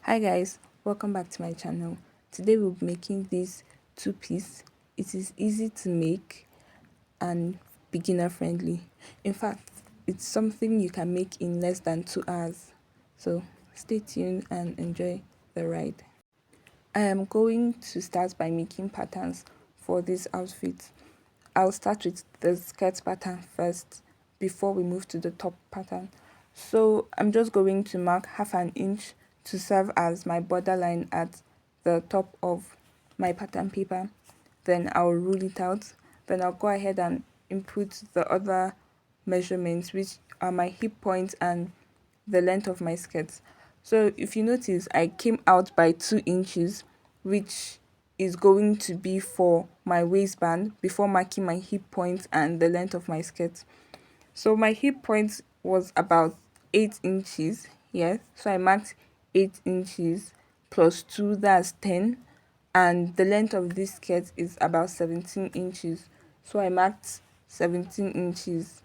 Hi guys, welcome back to my channel. Today we'll be making this two-piece. It is easy to make and beginner friendly. In fact, it's something you can make in less than 2 hours. So stay tuned and enjoy the ride. I am going to start by making patterns for this outfit. I'll start with the skirt pattern first before we move to the top pattern. So I'm just going to mark 1/2 inch to serve as my borderline at the top of my pattern paper. Then I'll rule it out. Then I'll go ahead and input the other measurements, which are my hip point and the length of my skirt. So if you notice, I came out by 2 inches, which is going to be for my waistband before marking my hip point and the length of my skirt. So my hip point was about 8 inches, yes. So I marked 8 inches plus 2, that's 10. And the length of this skirt is about 17 inches. So I marked 17 inches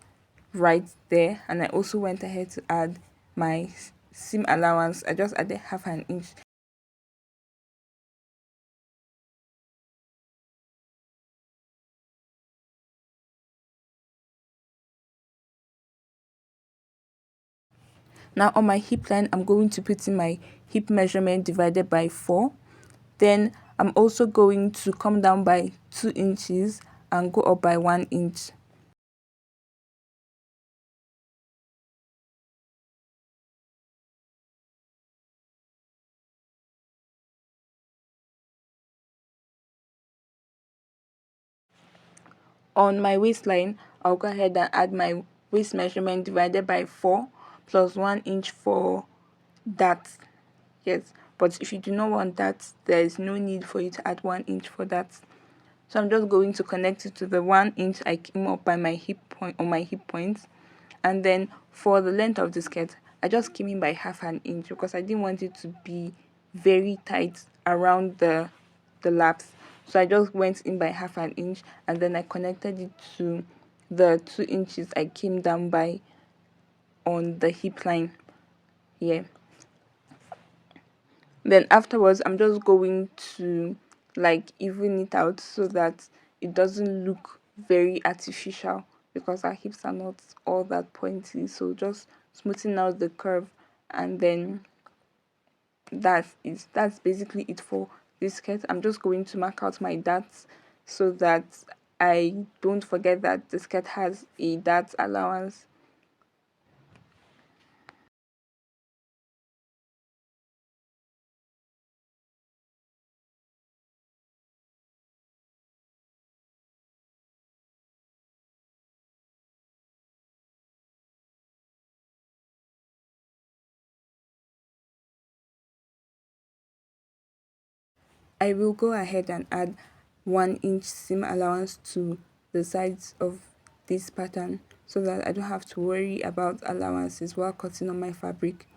right there, and I also went ahead to add my seam allowance. I just added 1/2 inch. Now on my hip line, I'm going to put in my hip measurement divided by 4. Then I'm also going to come down by 2 inches and go up by 1 inch. On my waistline, I'll go ahead and add my waist measurement divided by 4 plus 1 inch for that. Yes, but if you do not want that, there is no need for you to add 1 inch for that. So I'm just going to connect it to the 1 inch I came up by my hip point on my hip point. And then for the length of the skirt, I just came in by 1/2 inch because I didn't want it to be very tight around the laps. So I just went in by 1/2 inch, and then I connected it to the 2 inches I came down by on the hip line. Yeah. Then afterwards, I'm just going to like even it out so that it doesn't look very artificial, because our hips are not all that pointy. So just smoothing out the curve, and then that's basically it for this skirt. I'm just going to mark out my darts so that I don't forget that the skirt has a dart allowance. I will go ahead and add 1 inch seam allowance to the sides of this pattern so that I don't have to worry about allowances while cutting on my fabric.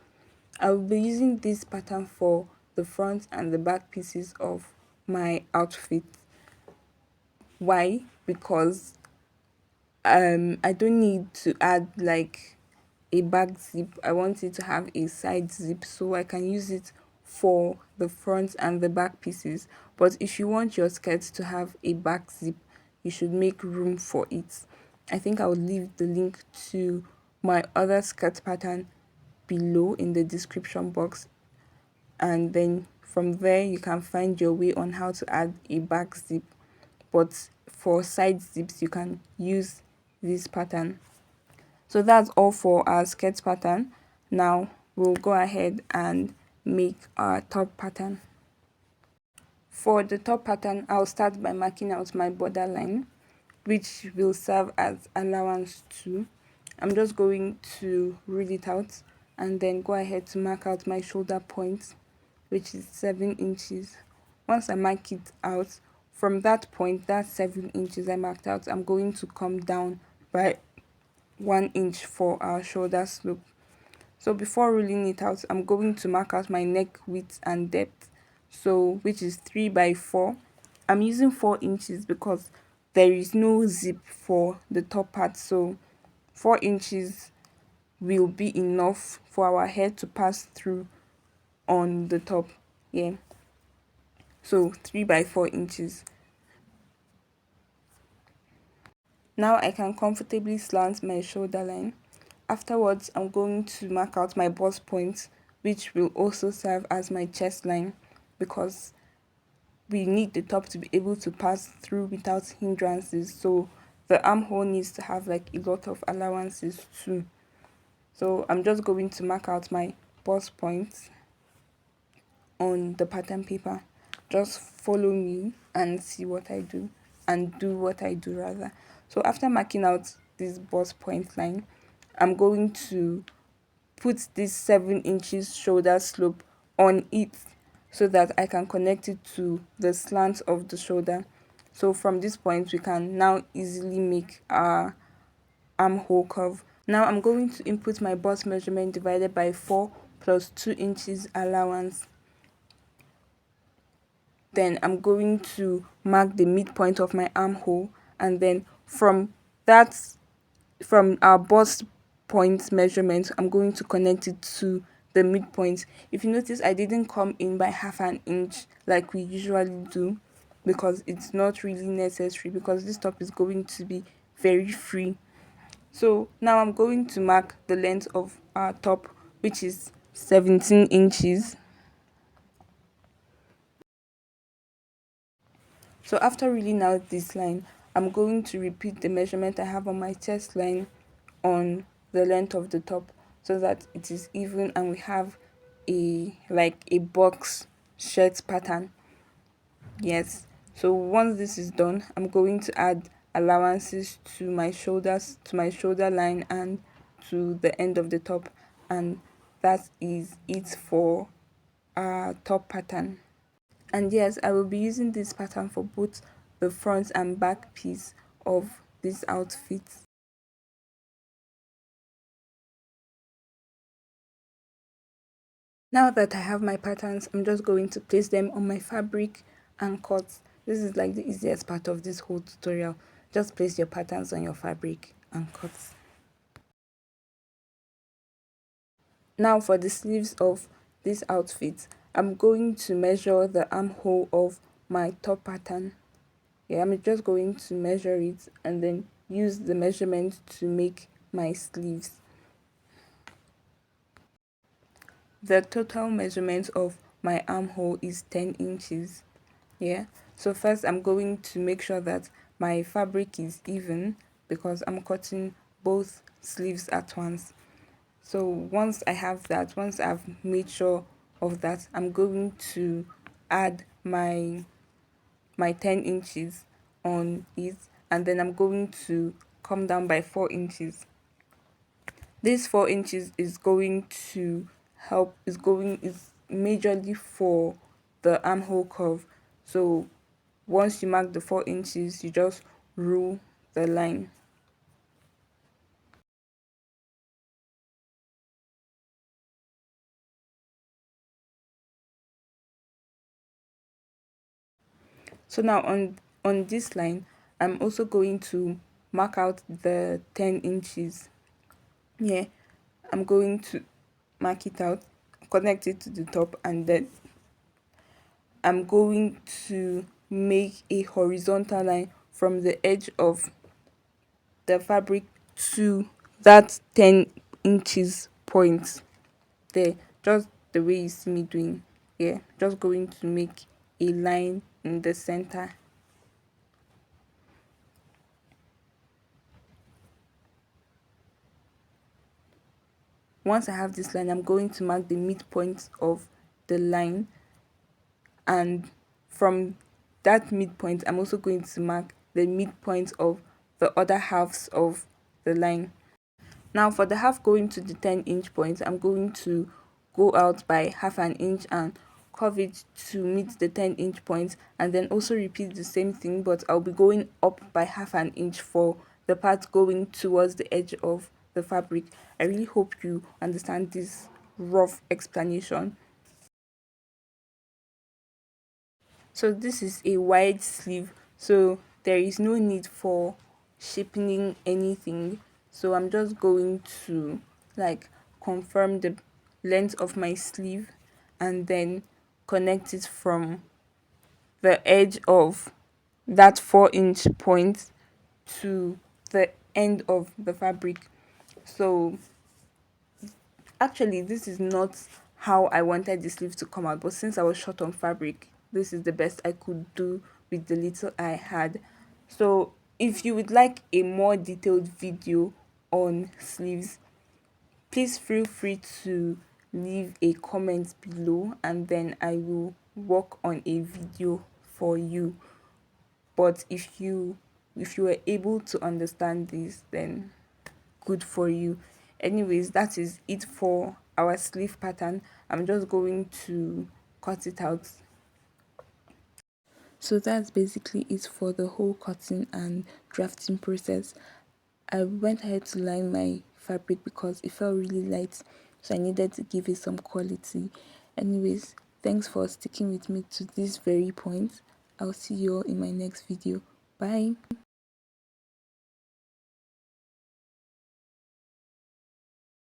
I will be using this pattern for the front and the back pieces of my outfit. Why? Because I don't need to add like a back zip. I want it to have a side zip so I can use it for the front and the back pieces. But if you want your skirt to have a back zip, you should make room for it. I think I will leave the link to my other skirt pattern below in the description box, and then from there you can find your way on how to add a back zip. But for side zips, you can use this pattern. So that's all for our skirt pattern. Now we'll go ahead and make our top pattern. For the top pattern, I'll start by marking out my borderline, which will serve as allowance 2. I'm just going to rule it out and then go ahead to mark out my shoulder point, which is 7 inches. Once I mark it out, from that point, that 7 inches I marked out, I'm going to come down by 1 inch for our shoulder slope. So before ruling it out, I'm going to mark out my neck width and depth, so which is 3 by 4. I'm using 4 inches because there is no zip for the top part, so 4 inches will be enough for our hair to pass through on the top. Yeah, so 3 by 4 inches. Now I can comfortably slant my shoulder line. Afterwards, I'm going to mark out my bust point, which will also serve as my chest line, because we need the top to be able to pass through without hindrances. So the armhole needs to have like a lot of allowances too. So I'm just going to mark out my bust points on the pattern paper. Just follow me and see what I do, and do what I do rather. So after marking out this bust point line, I'm going to put this 7 inches shoulder slope on it so that I can connect it to the slant of the shoulder. So from this point, we can now easily make our armhole curve. Now I'm going to input my bust measurement divided by 4 plus 2 inches allowance. Then I'm going to mark the midpoint of my armhole, and then that from our bust point measurement, I'm going to connect it to the midpoint. If you notice, I didn't come in by half an inch like we usually do, because it's not really necessary, because this top is going to be very free. So now I'm going to mark the length of our top, which is 17 inches. So after reading out this line, I'm going to repeat the measurement I have on my chest line on the length of the top, so that it is even and we have a box shirt pattern. Yes. So once this is done, I'm going to add allowances to my shoulders, to my shoulder line, and to the end of the top, and that is it for our top pattern. And yes, I will be using this pattern for both the front and back piece of this outfit. Now that I have my patterns, I'm just going to place them on my fabric and cut. This is like the easiest part of this whole tutorial. Just place your patterns on your fabric and cut. Now for the sleeves of this outfit, I'm going to measure the armhole of my top pattern. Yeah, I'm just going to measure it and then use the measurement to make my sleeves. The total measurement of my armhole is 10 inches. Yeah, so first I'm going to make sure that my fabric is even, because I'm cutting both sleeves at once. So once I have that, once I've made sure of that, I'm going to add my 10 inches on it, and then I'm going to come down by 4 inches. This 4 inches is going to is majorly for the armhole curve. So once you mark the 4 inches, you just rule the line. So now on this line, I'm also going to mark out the 10 inches. Yeah, I'm going to mark it out, connect it to the top, and then I'm going to make a horizontal line from the edge of the fabric to that 10 inches point there, just the way you see me doing. Yeah, just going to make a line in the center. Once I have this line, I'm going to mark the midpoint of the line, and from that midpoint, I'm also going to mark the midpoint of the other halves of the line. Now for the half going to the 10-inch point, I'm going to go out by half an inch and curve it to meet the 10-inch point, and then also repeat the same thing, but I'll be going up by half an inch for the part going towards the edge of the fabric. I really hope you understand this rough explanation. So this is a wide sleeve, so there is no need for shaping anything. So I'm just going to like confirm the length of my sleeve, and then connect it from the edge of that 4-inch point to the end of the fabric. So actually, this is not how I wanted the sleeve to come out, but since I was short on fabric, this is the best I could do with the little I had. So if you would like a more detailed video on sleeves, please feel free to leave a comment below, and then I will work on a video for you. But if you were able to understand this, then good for you. Anyways, that is it for our sleeve pattern. I'm just going to cut it out. So that's basically it for the whole cutting and drafting process. I went ahead to line my fabric because it felt really light, so I needed to give it some quality. Anyways, thanks for sticking with me to this very point. I'll see you all in my next video. Bye.